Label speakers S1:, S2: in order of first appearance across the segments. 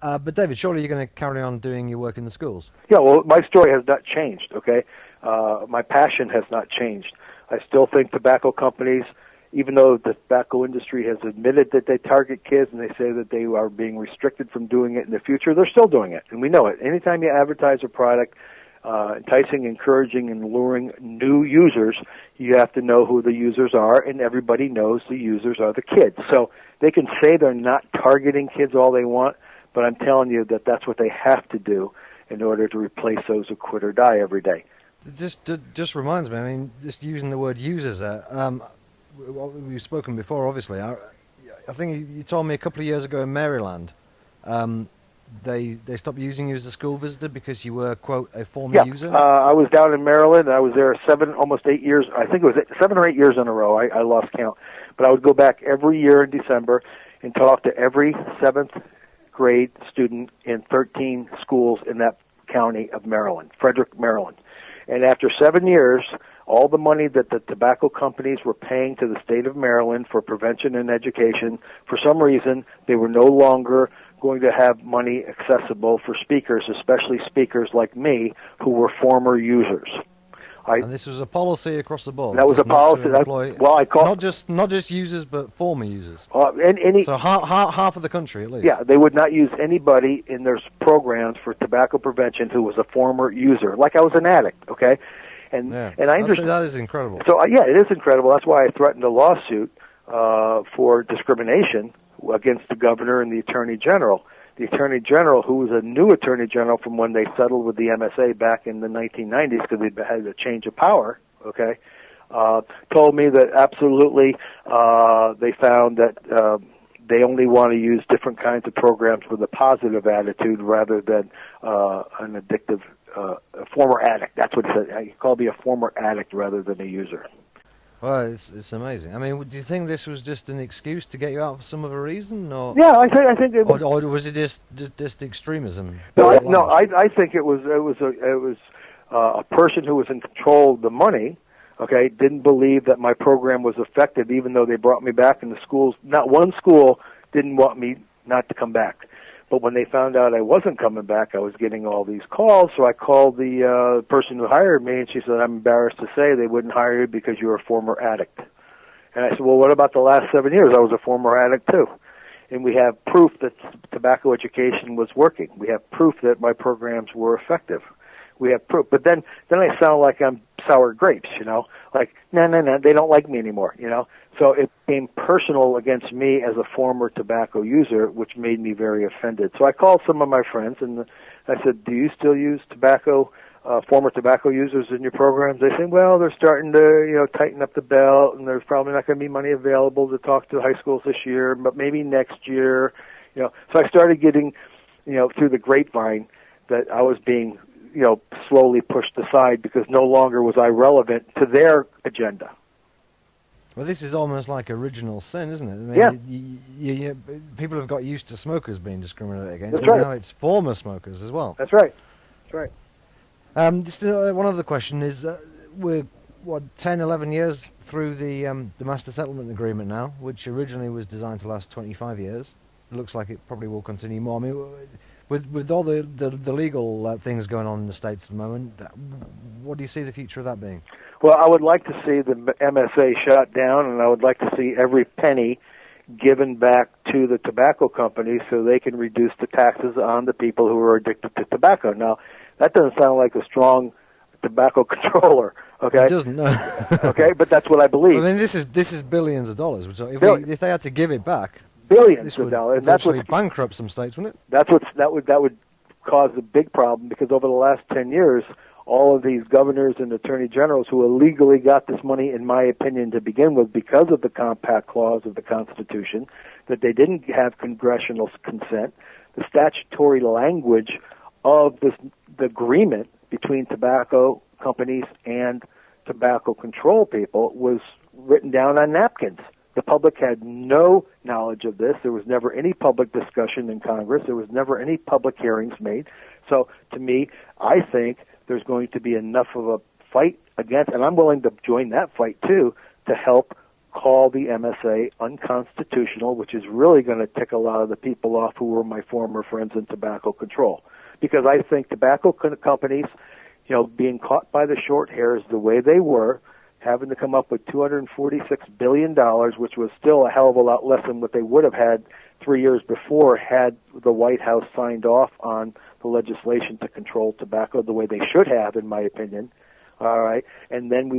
S1: But David, surely you're going to carry on doing your work in the schools?
S2: Yeah, well, my story has not changed, okay? My passion has not changed. I still think tobacco companies, even though the tobacco industry has admitted that they target kids and they say that they are being restricted from doing it in the future, they're still doing it, and we know it. Anytime you advertise a product, enticing, encouraging, and luring new users, you have to know who the users are, and everybody knows the users are the kids. So they can say they're not targeting kids all they want, but I'm telling you that that's what they have to do in order to replace those who quit or die every day.
S1: Just reminds me, I mean, just using the word users there, we've spoken before, obviously. I think you told me a couple of years ago in Maryland, they stopped using you as a school visitor because you were, quote, a former user?
S2: I was down in Maryland. I was there almost 8 years. I think it was 7 or 8 years in a row. I lost count. But I would go back every year in December and talk to every 7th grade student in 13 schools in that county of Maryland, Frederick, Maryland. And after 7 years, all the money that the tobacco companies were paying to the state of Maryland for prevention and education, for some reason, they were no longer going to have money accessible for speakers, especially speakers like me, who were former users.
S1: And this was a policy across the board.
S2: That was a policy. Not
S1: just users, but former users. So half of the country, at least.
S2: Yeah, they would not use anybody in their programs for tobacco prevention who was a former user. Like I was an addict, okay? And I understand
S1: that is incredible.
S2: So yeah, it is incredible. That's why I threatened a lawsuit for discrimination against the governor and the attorney general. The attorney general, who was a new attorney general from when they settled with the MSA back in the 1990s because they had a change of power, okay, told me that absolutely they found that they only want to use different kinds of programs with a positive attitude rather than an addictive a former addict. That's what he said. He called me a former addict rather than a user.
S1: Well, it's amazing. I mean, do you think this was just an excuse to get you out for some other reason, or?
S2: Yeah, I think it was.
S1: Or was it just extremism?
S2: No, I think it was a person who was in control of the money. Okay, didn't believe that my program was effective, even though they brought me back in the schools. Not one school didn't want me not to come back. But when they found out I wasn't coming back, I was getting all these calls, so I called the person who hired me, and she said, I'm embarrassed to say they wouldn't hire you because you're a former addict. And I said, well, what about the last 7 years? I was a former addict, too. And we have proof that tobacco education was working. We have proof that my programs were effective. We have proof. But then I sound like I'm sour grapes, you know? Like, no, they don't like me anymore, you know? So it became personal against me as a former tobacco user, which made me very offended. So I called some of my friends, and I said, do you still use former tobacco users in your programs? They said, well, they're starting to, tighten up the belt, and there's probably not going to be money available to talk to high schools this year, but maybe next year, So I started getting, through the grapevine that I was being, slowly pushed aside because no longer was I relevant to their agenda.
S1: Well, this is almost like original sin, isn't it? I mean, yeah. People have got used to smokers being discriminated against,
S2: That's
S1: but
S2: right.
S1: now it's former smokers as well.
S2: That's right.
S1: Just one other question is, we're, 10, 11 years through the Master Settlement Agreement now, which originally was designed to last 25 years. It looks like it probably will continue more. I mean, with all the legal things going on in the States at the moment, what do you see the future of that being?
S2: Well, I would like to see the MSA shut down, and I would like to see every penny given back to the tobacco companies so they can reduce the taxes on the people who are addicted to tobacco. Now, that doesn't sound like a strong tobacco controller, okay?
S1: It doesn't, no.
S2: Okay, but that's what I believe.
S1: I mean, this is billions of dollars. Which if they had to give it back,
S2: billions of dollars.
S1: And that's what bankrupt some states, wouldn't it?
S2: That would cause a big problem because over the last 10 years, all of these governors and attorney generals who illegally got this money, in my opinion, to begin with, because of the compact clause of the Constitution, that they didn't have congressional consent, the statutory language of the agreement between tobacco companies and tobacco control people was written down on napkins. The public had no knowledge of this. There was never any public discussion in Congress. There was never any public hearings made. So, to me, I think there's going to be enough of a fight against, and I'm willing to join that fight too, to help call the MSA unconstitutional, which is really going to tick a lot of the people off who were my former friends in tobacco control. Because I think tobacco companies, being caught by the short hairs the way they were, having to come up with $246 billion, which was still a hell of a lot less than what they would have had 3 years before had the White House signed off on the legislation to control tobacco the way they should have, in my opinion. All right, and then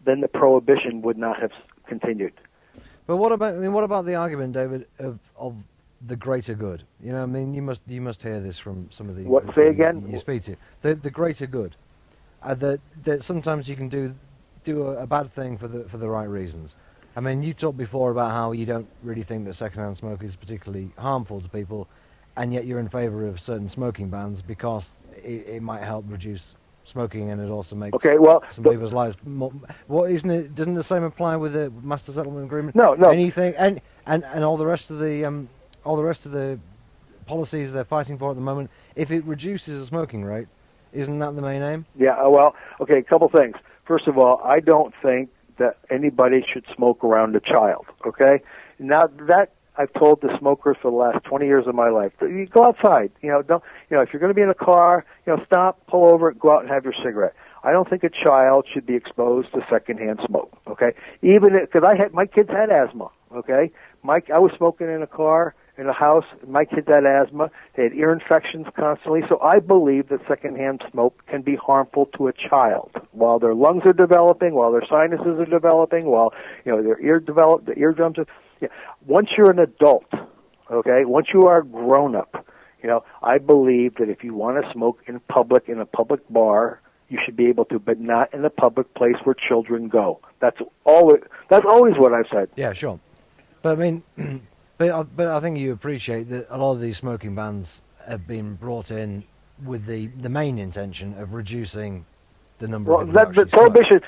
S2: then the prohibition would not have continued.
S1: But what about the argument, David, of the greater good? You must hear this from some of the
S2: say again?
S1: You speak to the greater good. That sometimes you can do a bad thing for the right reasons. You talked before about how you don't really think that secondhand smoke is particularly harmful to people, and yet you're in favour of certain smoking bans because it might help reduce smoking, and it also makes some people's lives more. What isn't it? Doesn't the same apply with the master settlement agreement?
S2: No.
S1: Anything and all the rest of the policies they're fighting for at the moment. If it reduces the smoking rate, isn't that the main aim?
S2: Yeah. A couple things. First of all, I don't think that anybody should smoke around a child. Okay. Now that I've told the smokers for the last 20 years of my life, you go outside. Don't. If you're going to be in a car, stop, pull over, go out and have your cigarette. I don't think a child should be exposed to secondhand smoke. Okay, even because my kids had asthma. Okay, I was smoking in a car in a house. My kids had asthma. They had ear infections constantly. So I believe that secondhand smoke can be harmful to a child while their lungs are developing, while their sinuses are developing, while their eardrums are. Yeah. Once you're an adult, okay, once you are grown up, I believe that if you want to smoke in public, in a public bar, you should be able to, but not in a public place where children go. That's always what I've said.
S1: Yeah, sure. But but I think you appreciate that a lot of these smoking bans have been brought in with the main intention of reducing the number of people
S2: the prohibition.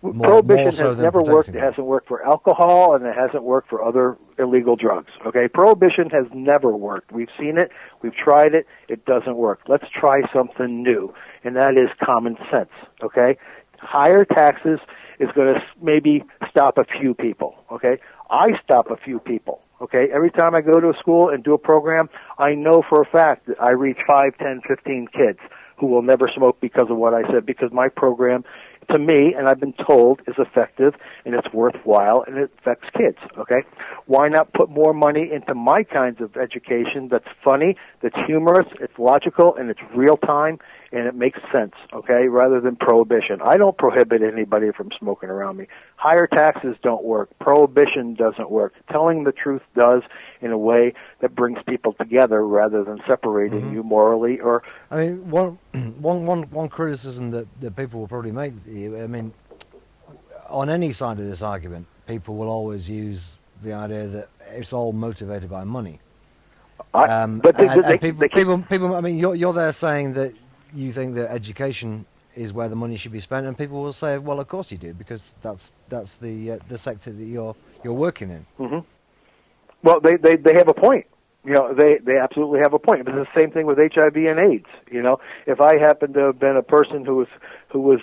S2: Prohibition
S1: so
S2: has never worked. It hasn't worked for alcohol, and it hasn't worked for other illegal drugs. Okay, prohibition has never worked. We've seen it. We've tried it. It doesn't work. Let's try something new, and that is common sense. Okay, higher taxes is going to maybe stop a few people. Okay, I stop a few people. Okay, every time I go to a school and do a program, I know for a fact that I reach 5, 10, 15 kids who will never smoke because of what I said, because my program, to me, and I've been told, is effective and it's worthwhile and it affects kids, okay? Why not put more money into my kinds of education that's funny, that's humorous, it's logical, and it's real time, and it makes sense, okay, rather than prohibition. I don't prohibit anybody from smoking around me. Higher taxes don't work. Prohibition doesn't work. Telling the truth does in a way that brings people together rather than separating you morally or...
S1: one criticism that people will probably make, on any side of this argument, people will always use the idea that it's all motivated by money. You're there saying that you think that education is where the money should be spent, and people will say, well, of course you do, because that's the sector that you're working in.
S2: Mm-hmm. Well, they have a point. They absolutely have a point. But it's the same thing with HIV and AIDS. If I happen to have been a person who was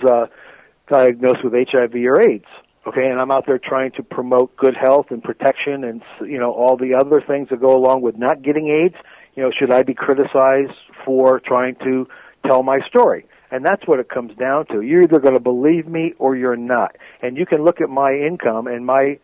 S2: diagnosed with HIV or AIDS, okay, and I'm out there trying to promote good health and protection and all the other things that go along with not getting AIDS, should I be criticized for trying to tell my story? And that's what it comes down to. You're either going to believe me or you're not. And you can look at my income and I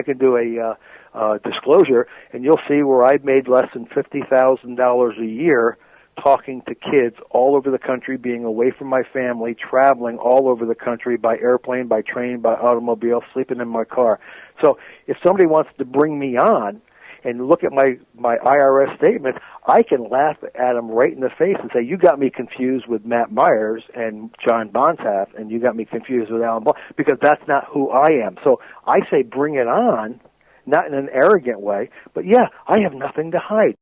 S2: can do a disclosure, and you'll see where I've made less than $50,000 a year talking to kids all over the country, being away from my family, traveling all over the country by airplane, by train, by automobile, sleeping in my car. So if somebody wants to bring me on and look at my IRS statement, I can laugh at them right in the face and say, you got me confused with Matt Myers and John Bonsaff, and you got me confused with Alan Ball, because that's not who I am. So I say bring it on, not in an arrogant way, but yeah, I have nothing to hide.